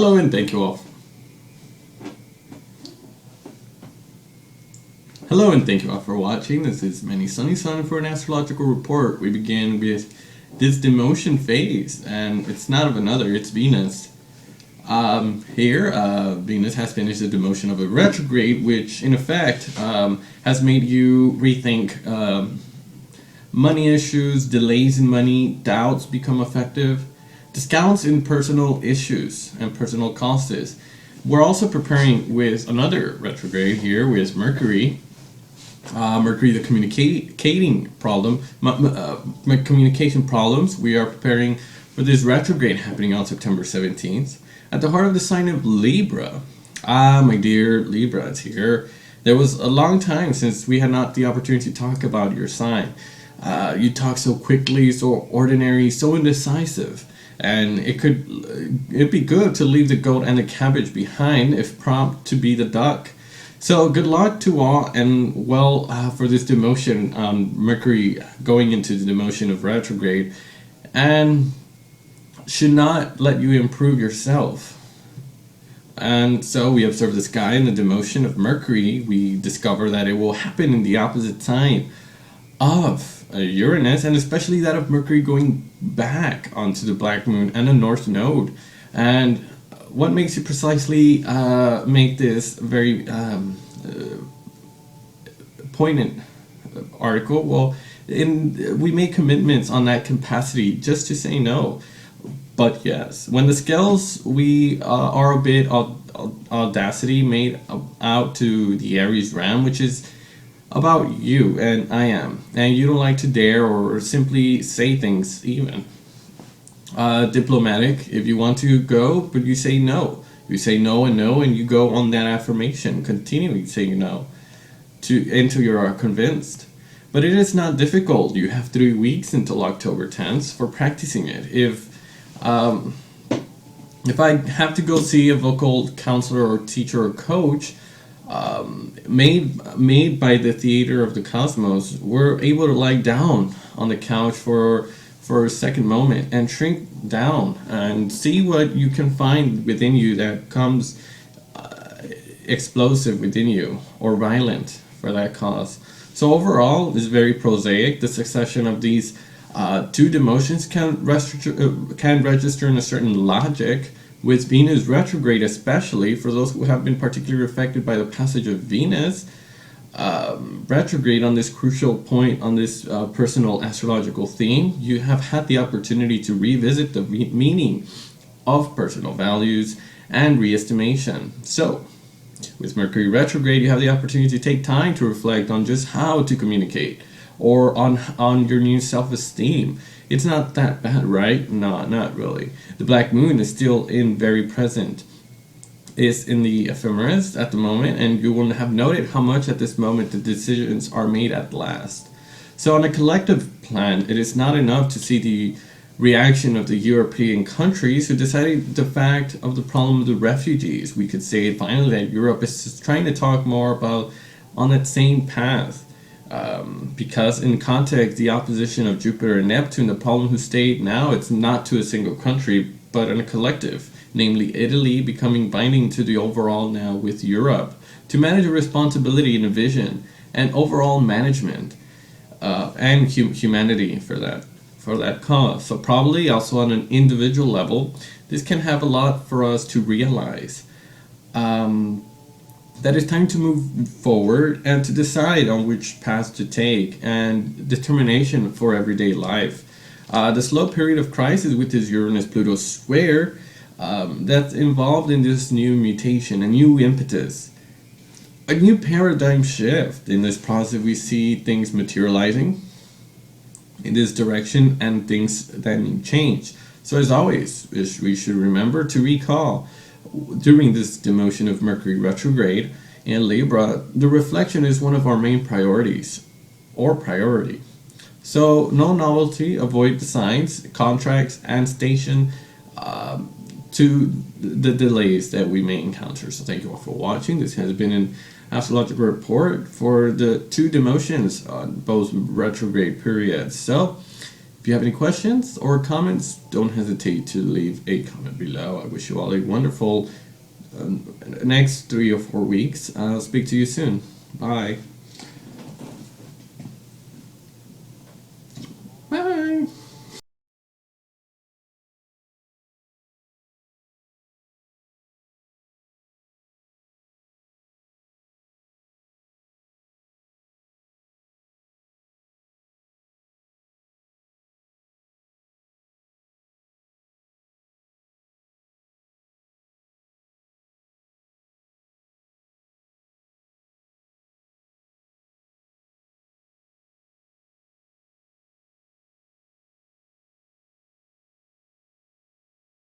Hello and thank you all. Hello and thank you all for watching. This is Many Sunny Sun for an astrological report. We begin with this demotion phase, and it's not of another, it's Venus. Venus has finished the demotion of a retrograde, which in effect has made you rethink money issues, delays in money, doubts become effective, discounts in personal issues and personal costs. We're also preparing with another retrograde here with Mercury. Mercury, the communicating problem, communication problems. We are preparing for this retrograde happening on September 17th at the heart of the sign of Libra. My dear Libra, it's here. There was a long time since we had not the opportunity to talk about your sign. You talk so quickly, so ordinary, so indecisive. And it'd be good to leave the goat and the cabbage behind if prompt to be the duck. So good luck to all, and for this demotion, Mercury going into the demotion of retrograde, and should not let you improve yourself. And so we observe the sky in the demotion of Mercury. We discover that it will happen in the opposite sign of Uranus, and especially that of Mercury going back onto the black moon and the north node. And what makes you precisely make this very poignant article? Well, we make commitments on that capacity just to say no. But yes, when the scales we are a bit audacity made out to the Aries ram, which is about you and I am, and you don't like to dare or simply say things even. Diplomatic if you want to go, but you say no. You say no, and you go on that affirmation, continuing saying no until you are convinced. But it is not difficult. You have 3 weeks until October 10th for practicing it. If I have to go see a vocal counselor or teacher or coach, made by the theater of the cosmos, we're able to lie down on the couch for a second moment and shrink down and see what you can find within you that comes explosive within you or violent for that cause. So overall, it's very prosaic. The succession of these two demotions can register in a certain logic, with Venus retrograde, especially for those who have been particularly affected by the passage of Venus retrograde on this crucial point on this personal astrological theme. You have had the opportunity to revisit the meaning of personal values and reestimation. So, with Mercury retrograde, you have the opportunity to take time to reflect on just how to communicate or on your new self-esteem. It's not that bad, right? No, not really. The black moon is still very present. Is in the ephemeris at the moment, and you will have noted how much at this moment the decisions are made at last. So on a collective plan, it is not enough to see the reaction of the European countries who decided the fact of the problem of the refugees. We could say finally that Europe is just trying to talk more about on that same path. Because in context, the opposition of Jupiter and Neptune, the problem who stayed now, it's not to a single country, but in a collective, namely Italy becoming binding to the overall now with Europe, to manage a responsibility and a vision, and overall management, and humanity for that cause. So probably also on an individual level, this can have a lot for us to realize. That it's time to move forward and to decide on which path to take, and determination for everyday life. The slow period of crisis with this Uranus-Pluto square that's involved in this new mutation, a new impetus, a new paradigm shift. In this process, we see things materializing in this direction and things that need change. So as always, we should remember to recall during this demotion of Mercury retrograde in Libra, the reflection is one of our main priorities, or priority. So no novelty, avoid the signs, contracts, and station to the delays that we may encounter. So thank you all for watching. This has been an astrological report for the two demotions on both retrograde periods. So If you have any questions or comments, don't hesitate to leave a comment below. I wish you all a wonderful next 3 or 4 weeks. I'll speak to you soon. Bye.